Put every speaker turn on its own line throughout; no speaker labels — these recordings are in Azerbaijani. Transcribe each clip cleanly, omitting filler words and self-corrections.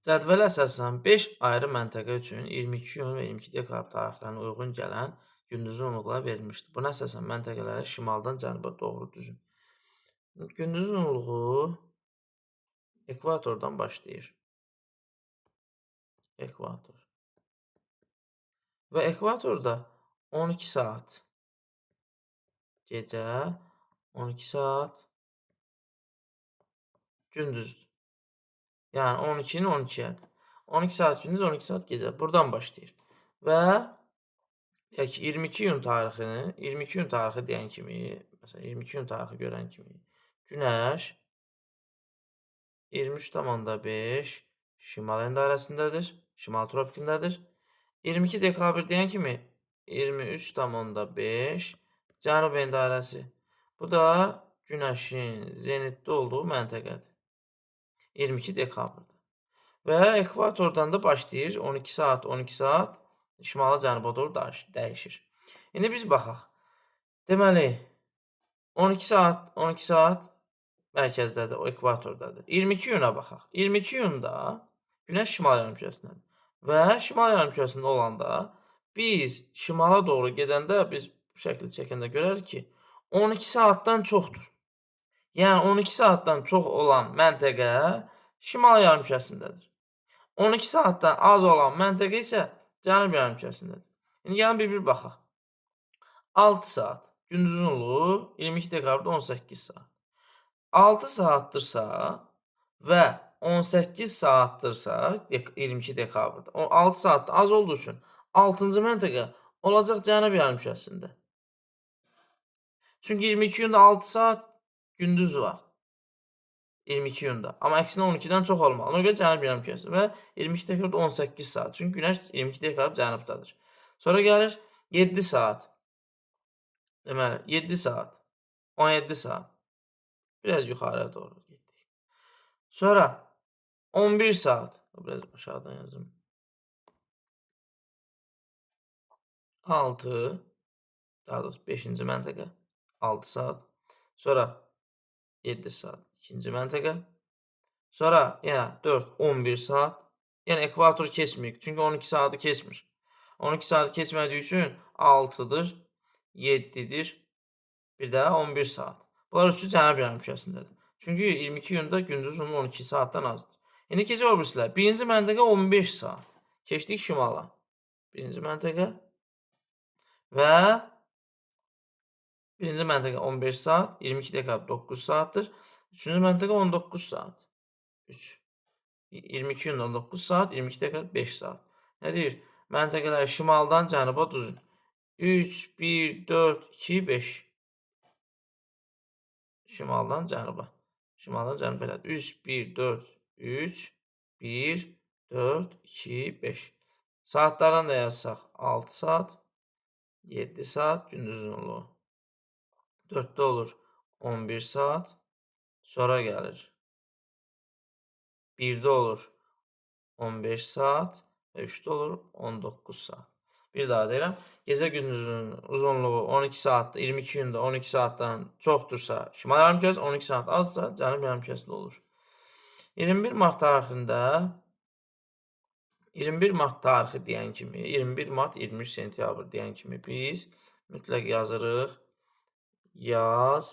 Cədvələ əsasən 5 ayrı məntəqə üçün 22 iyun və 22 dekabr tarixlərinə uyğun gələn gündüzün onluqları verilmişdir. Buna əsasən məntəqələri şimaldan cənuba doğru düzün. Gündüzün onluğu ekvatordan başlayır. Ekvator. Və ekvatorda 12 saat gecə, 12 saat gündüzdür. Yəni 12-nin 12-yədir. 12 saat gündüz, 12 saat gecə. Buradan başlayır. Və 22 iyun tarixini, 22 iyun tarixi deyən kimi, məsələn 22 iyun tarixi görən kimi, Günəş 23,5 şimal endarəsindədir, şimal tropikindədir. 22 dekabr deyən kimi 23,5 cənub endarəsi. Bu da Günəşin zenitdə olduğu məntəqədir. 22 dekabrdır. Və ekvatordan da başlayır 12 saat, 12 saat şimala cənuba doğru dəyişir. İndi biz baxaq. Deməli 12 saat, 12 saat mərkəzdədir, o ekvatordadır. 22 iyuna baxaq. 22 iyunda Günəş şimal yarımkürəsindədir. Və şimal yarımkürəsində olanda biz şimala doğru gedəndə biz bu şəkli çəkəndə görərik ki, 12 saatdan çoxdur. Yəni 12 saatdan çox olan məntəqə şimal yarımkürəsindədir. 12 saatdan az olan məntəqə isə cənub yarımkürəsindədir. İndi gəlin bir baxaq. 6 saat gündüzün onluğu 22 dekabrda 18 saat. 6 saatdırsa və 18 saatdırsa 22 dekabrda. O 6 saat az olduğu üçün 6-cı məntəqə olacaq cənub yarımkürəsində. Çünki 22 iyunda 6 saat gündüz var. 22 iyunda. Amma əksinə 12-dən çox olmalı. Ona görə cənub yarımkürəsi və 22 dekabrda 18 saat. Çünki Günəş 22 dekabr cənubdadır. Sonra gəlir 7 saat. Deməli 7 saat. 17 saat. Biraz yuxarıya doğru getdik. Sonra 11 saat. Biraz aşağıdan yazım. 6. Daha doğrusu 5-ci məntəqə. 6 saat. Sonra 7 saat. 2-ci məntəqə. Sonra yenə 4, 11 saat. Yəni ekvatoru keçməyik. Çünki 12 saatı keçmir. 12 saatı keçmədiyi üçün 6-dır, 7-dir, bir də 11 saat. Bunlar üçü cənub yarımkürəsindədir. Çünki 22 iyunda gündüz 12 saatdan azdır. İndi keçək o birisilər. Birinci məntəqə 15 saat. Keçdik şimala. Birinci məntəqə və birinci məntəqə 15 saat, 22 dekabr 9 saatdır. Üçüncü məntəqə 19 saat. 3. 22 iyunda 19 saat, 22 dekabr 5 saat. Nə deyir? Məntəqələr şimaldan cənuba düzün. 3, 1, 4, 2, 5. Şimaldan cənuba. Şimaldan cənuba elədir. 3, 1, 4, 3, 1, 4, 2, 5. Saatlardan da yazsaq 6 saat, 7 saat gündüzün onluğu. 4-də olur 11 saat. Sonra gəlir. 1-də olur 15 saat və 3-də olur 19 saat. Bir daha deyirəm. Gecə gündüzün uzunluğu 12 saatdır. 22 iyunda 12 saatdan çoxdursa şimal yarımkürəsi, 12 saat azsa cənub yarımkürəsində olur. 21 mart tarixində 21 mart tarixi deyən kimi, 21 mart 23 sentyabr deyən kimi biz mütləq yazırıq. Yaz,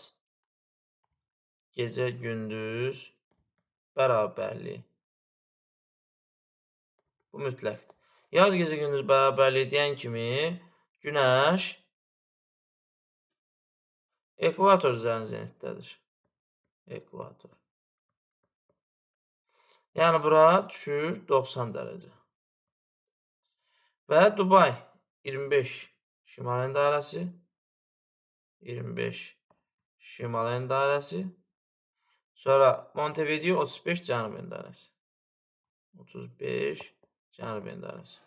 gecə, gündüz bərabərlik. Bu mütləqdir. Yaz, gecə, gündüz bərabərlik deyən kimi Günəş ekvator üzərində zenitdədir. Ekvator. Yəni bura düşür 90 dərəcə. Və Dubay 25 şimal endarəsi, 25 şimal endarəsi. Sonra Montevideo 35 cənub endarəsi. 35 cənub endarəsi.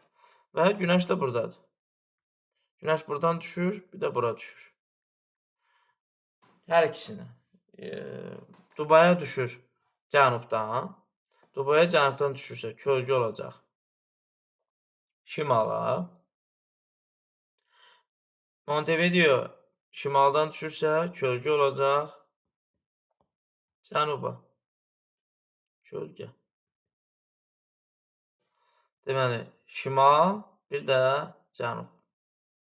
Və Günəş də buradadır. Günəş buradan düşür, bir də bura düşür. Hər ikisinə. Dubaya düşür cənubdan. Dubaya cənubdan düşürsə kölgə olacaq şimala. Montevideo şimaldan düşürsə kölgə olacaq cənuba. Kölgə. Deməli, şimal, bir də cənub.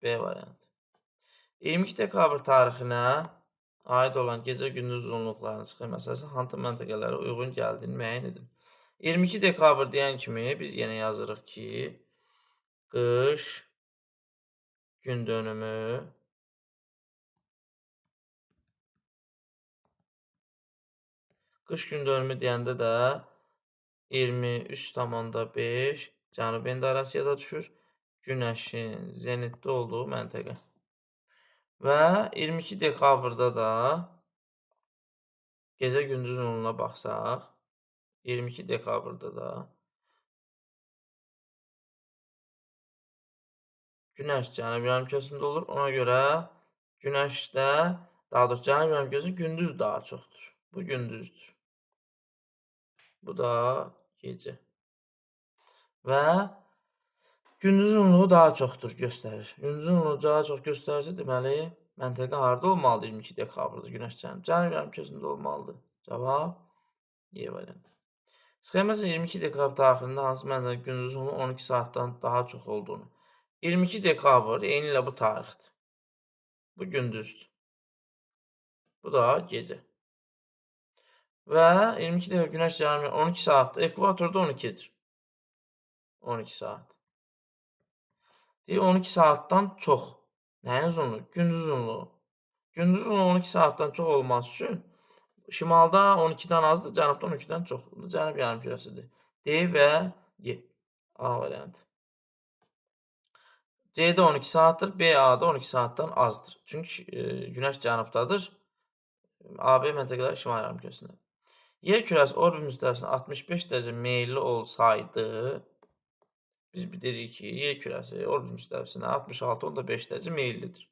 B variantı. 22 dekabr tarixinə aid olan gecə-gündüz uzunluqlarının sxeması hansı məntəqələrə uyğun gəldiyini müəyyən edin. 22 dekabr deyən kimi biz yenə yazırıq ki, qış gündönümü deyəndə də 23,5 Cənub Endarasiyada düşür. Günəşin zenitdə olduğu məntəqə. Və 22 dekabrda da gecə-gündüz uzunluğuna baxsaq, 22 dekabrda da Günəş cənub yarımkürəsində olur. Ona görə Günəşdə, daha doğrusu cənub yarımkürəsində gündüz daha çoxdur. Bu gündüzdür. Bu da gecə. Və gündüz uzunluğu daha çoxdur göstərir. Gündüz uzunluğu daha çox göstərirsə, deməli, məntəqə harda olmalıdır 22 dekabrda? Günəş cənub yarımkürəsində olmalıdır. Cavab E variantı. Sxeması 22 dekabr tarixində hansı məntəqə gündüz uzunluğu 12 saatdan daha çox olduğunu. 22 dekabr eyni ilə bu tarixdir. Bu gündüzdür. Bu da gecə. Və 22 dekabr günəş cənub 12 saatdır. Ekvatorda 12-dir. 12 saat. Deyir 12 saatdan çox. Nəyin uzunluğu? Gündüz uzunluğu. Gündüz uzunluğu 12 saatdan çox olması üçün şimalda 12-dən azdır, cənubda 12-dən çoxdur. Cənub yarımkürəsidir. D və G. A variantı. C'də 12 saatdır, B, A-da 12 saatdan azdır. Çünki günəş cənubdadır. AB məntəqələri şimal yarımkürəsində. Yer kürəsi orbit müstəvisinə 65 dərəcə meyilli olsaydı, biz dedik ki, yer kürəsi orbit müstəvisinə 66,5 dərəcə meyillidir.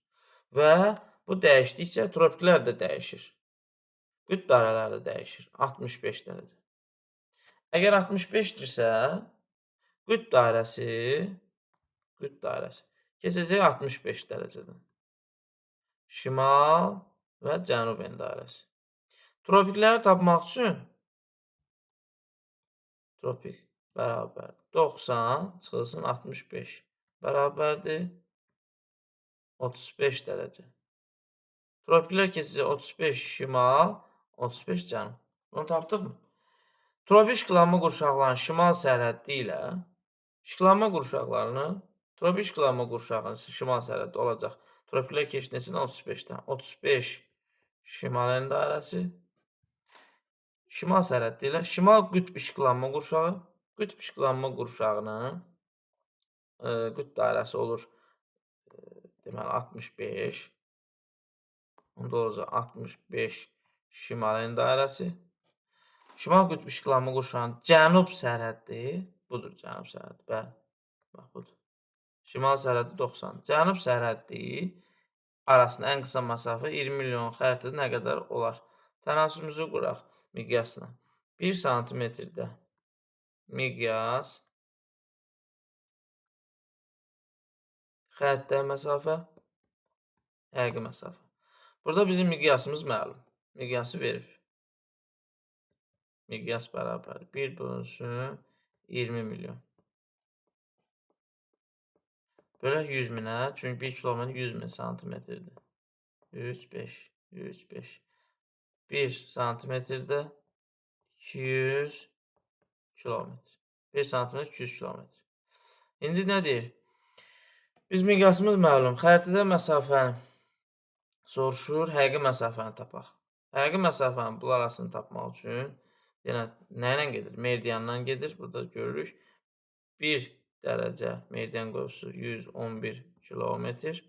Və bu dəyişdikcə tropiklər də dəyişir. Qütb dairələri də dəyişir. 65 dərəcə. Əgər 65-dirsə, qütb dairəsi keçəcək 65 dərəcədən. Şimal və cənub endairəsi. Tropikləri tapmaq üçün tropik bərabər 90 çıxılsın 65 bərabərdir 35 dərəcə. Tropiklər keçəcək 35 şimal, 35 cənub. Bunu tapdıqmı? Tropik işıqlanma qurşaqlarının şimal sərhəddi ilə işıqlanma qurşaqlarının şimal sərhəddi olacaq. Tropiklər keçdiyində 35-dən. 35 şimal endairəsi. Şimal sərhəddi ilə şimal qütb işıqlanma qurşağı. Qütb işıqlanma qurşağının qütb dairəsi olur. Deməli 65. Onda olacaq 65 şimal endairəsi. Şimal qütb işıqlanma qurşağının cənub sərhəddi. Budur cənub sərhəddi. Bəli. Bax budur. Şimal sərhəddi 90. Cənub sərhəddi arasında ən qısa məsafə 20 milyon xəritədə nə qədər olar? Tənasümüzü quraq miqyasla. 1 santimetrdə miqyas xəritdə məsafə, həqiqi məsafə. Burada bizim miqyasımız məlum. Miqyası verib. Miqyas bərabər 1 bölünsün 20 milyon. Bölək 100 minə, çünki 1 kilometr 100 min santimetrdir. 3, 5. 1 santimetrdə 200 kilometr. 1 santimetr 200 kilometr. İndi nə deyir? Biz miqyasımız məlum. Xəritədə məsafəni soruşur, həqiqi məsafəni tapaq. Həqiqi məsafəni bunlar arasını tapmaq üçün yenə nə ilə gedir? Meridiandan gedir. Burada görürük. 1 dərəcə meridian qövsü 111 kilometr.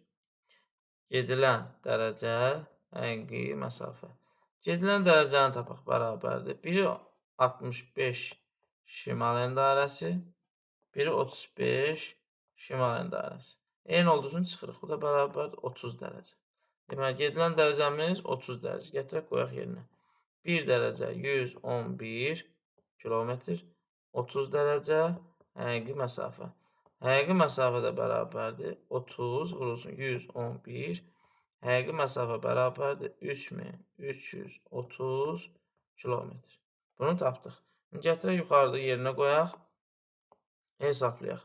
Gedilən dərəcə həqiqi məsafə. Gedilən dərəcəni tapaq bərabərdir. Biri 65 şimal endairəsi, biri 35 şimal endairəsi. Eyni olduğu üçün çıxırıq. Bu da bərabərdir 30 dərəcə. Deməli, gedilən dərəcəmiz 30 dərəcə. Gətirək qoyaq yerinə. 1 dərəcə 111 kilometr, 30 dərəcə həqiqi məsafə. Həqiqi məsafə də bərabərdir 30 vurulsun 111. Həqiqi məsafə bərabərdir 3330 kilometr. Bunu tapdıq. Gətirək yuxarıda yerinə qoyaq. Hesablayaq.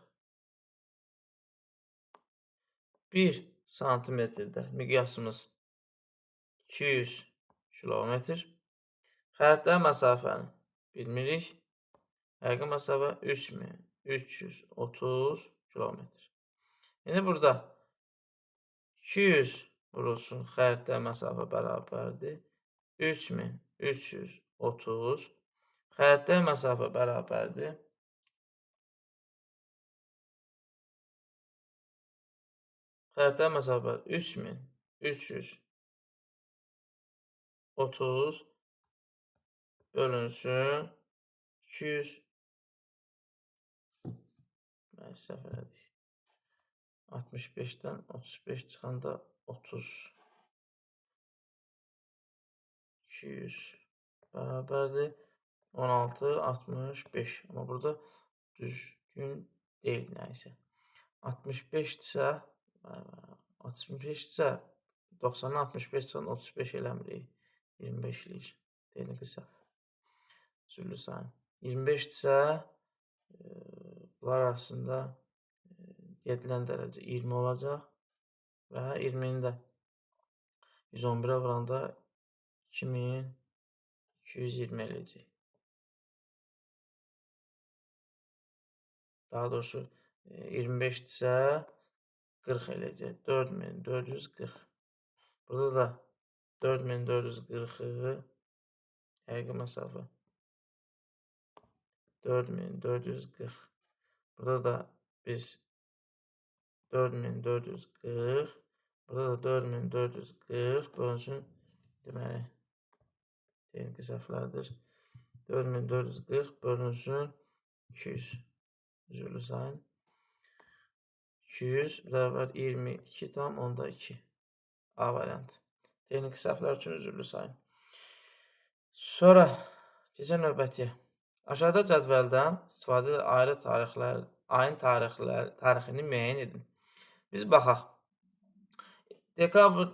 1 santimetrdə miqyasımız 200 kilometr. Xəritə məsafəni bilmirik. Həqiqi məsafə 3330 kilometr. İndi burada 200 vurulsun xəritə məsafə bərabərdir. 3330 xəritə məsafə bərabərdir. Xəritə məsafə 3330 bölünsün 200 səhv elədik. 65-dən 35 çıxanda 30 200 bərabərdir 16 65. Amma burada düzgün deyil nəysə. 65-dirsə 90-dan 65 çıxan 35 eləmirik. 25 eləyir. Texniki səhv. Üzrlü sayın. 25-dirsə bunlar arasında gedilən dərəcə 20 olacaq və 20-ni də 111-ə vuranda 2220 eləyəcək. Daha doğrusu 25-dirsə 40 eləyəcək. 4440. Burada da 4440-ı həqiqi məsafə 4440. Burada da biz 4440. Burada da 4440 bölünsün. Deməli, texniki səhvlərdir. 4440 bölünsün 200. Üzrlü sayın. 200 bərabər 22,2. A variantı. Texniki səhvlər üçün üzrlü sayın. Sonra keçək növbətiyə. Aşağıda cədvəldən istifadə edən ayrı tarixlər, ayın tarixini müəyyən edin. Biz baxaq. Dekabr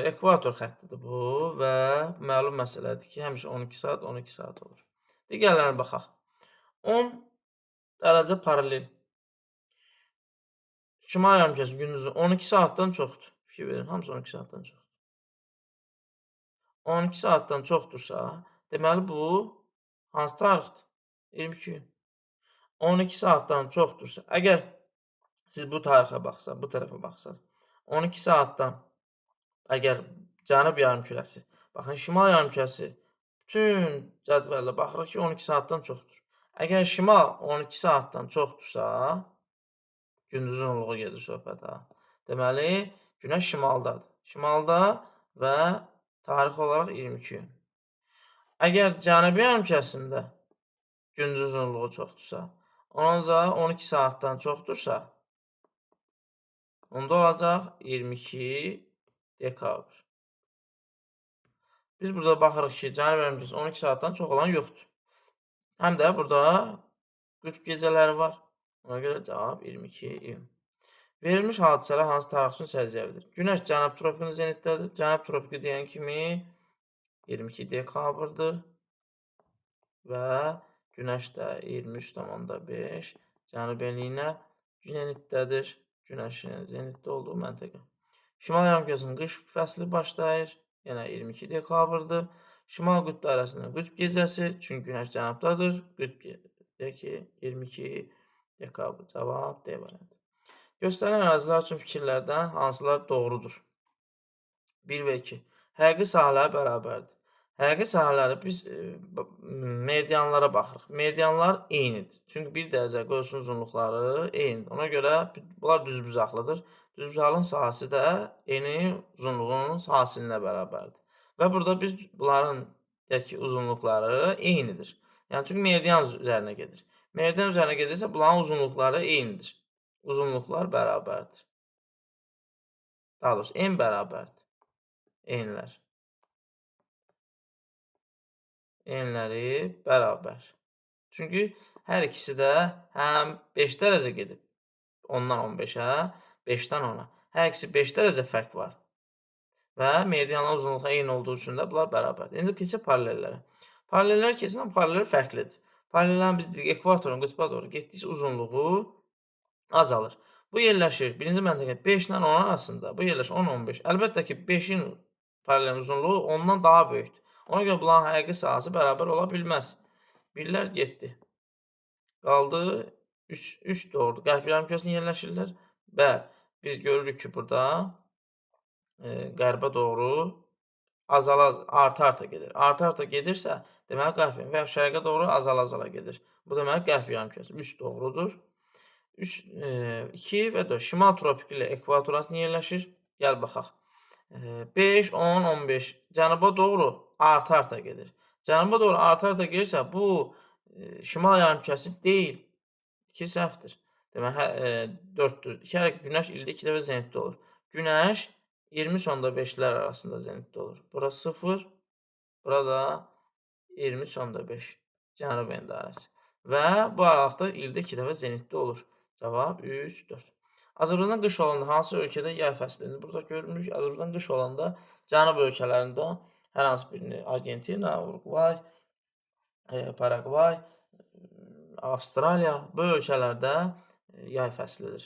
ekvator xəttidir bu və məlum məsələdir ki, həmişə 12 saat 12 saat olur. Digərlərinə baxaq. 10 dərəcə paralel. Şimal yarımkürəsi gündüzü 12 saatdan çoxdur. Fikir verin, hamısı 12 saatdan çoxdur. 12 saatdan çoxdursa, deməli bu hansı tarixdir? 22. 12 saatdan çoxdursa, əgər siz bu tarixə baxsaq, bu tərəfə baxsaq, 12 saatdan əgər cənub yarımkürəsi, baxın, şimal yarımkürəsi bütün cədvəllə baxırıq ki, 12 saatdan çoxdur. Əgər şimal 12 saatdan çoxdursa, gündüzün uzunluğu gedir söhbətə. Deməli, günəş şimaldadır. Şimalda və tarix olaraq 22. Əgər cənubi yarımkürəsində gündüz uzunluğu çoxdursa, onunca 12 saatdan çoxdursa, onda olacaq 22 dekabr. Biz burada baxırıq ki, cənub yarımkürəsi 12 saatdan çox olan yoxdur. Həm də burada qütb gecələri var. Ona görə cavab 22 iyun. Verilmiş hadisələr hansı tarix üçün səciyyəvidir? Günəş cənub tropikinin zenitdədir. Cənub tropiki deyən kimi 22 dekabrdır və günəş də 23,5 cənub enliyinə zenitdədir. Günəşin zenitdə olduğu məntəqə. Şimal yarımkürəsinin qış fəsli başlayır. Yenə 22 dekabrdır. Şimal qütb dairəsinin qütb gecəsi, çünki günəş cənubdadır. Qütb deyək ki, 22 dekabr. Cavab D variantı. Göstərilən ərazilər üçün fikirlərdən hansılar doğrudur? 1 və 2. Həqiqi sahələr bərabərdir. Həqiqi sahələri biz meridianlara baxırıq. Meridianlar eynidir. Çünki 1 dərəcə qoyulsun uzunluqları eynidir. Ona görə bunlar düzbucaqlıdır. Düzbucaqlığın sahəsi də eyni uzunluğun hasilinə bərabərdir. Və burada biz bunların uzunluqları eynidir. Yəni, çünki meridian üzərinə gedir. Meridian üzərinə gedirsə, bunların uzunluqları eynidir. Uzunluqlar bərabərdir. Daha doğrusu, en bərabərdir. Enlər. Enləri bərabər. Çünki hər ikisi də həm 5 dərəcə gedib. 10-dan 15-ə, 5-dən 10-a. Hər ikisi 5 dərəcə fərq var. Və meridianların uzunluğu eyni olduğu üçün də bunlar bərabərdir. İndi keçək paralellərə. Paralellər keçən paralellər fərqlidir. Paralellərin biz dedik, ekvatorun qütbə doğru getdikcə uzunluğu azalır. Bu yerləşir, birinci məntəqə 5 ilə 10 arasında, bu yerləşir 10-15. Əlbəttə ki, 5-in paralel uzunluğu ondan daha böyükdür. Ona görə bunların həqiqi sahəsi bərabər ola bilməz. Birlər getdi. Qaldı 3 doğrudur. Qərb yarımkürəsində yerləşirlər. Bəli, biz görürük ki, burada qərbə doğru arta-arta gedir. Arta-arta gedirsə, deməli qərb və ya şərqə doğru azala-azala gedir. Bu deməli qərb yarımkürəsi 3 doğrudur. 2 və 4 şimal tropiki ilə ekvator arasında yerləşir. Gəl baxaq. 5, 10, 15 cənuba doğru arta-arta gedir. Cənuba doğru arta-arta gelirsə, bu şimal yarımkürəsi deyil. 2 səhvdir. Deməli 4-dür. Günəş ildə 2 dəfə zenitdə olur. Günəş 20.5'lər arasında zenitdə olur. Bura 0, burada 20.5 cənub endarəsi. Və bu aralıqda ildə 2 dəfə zenitdə olur. Cavab 3, 4. Azərbaycan qış olanda hansı ölkədə yay fəslidir? Burada görmürük. Azərbaycan qış olanda cənub ölkələrində hər hansı birini Argentina, Uruguay, Paragvay, Avstraliya bu ölkələrdə yay fəslidir.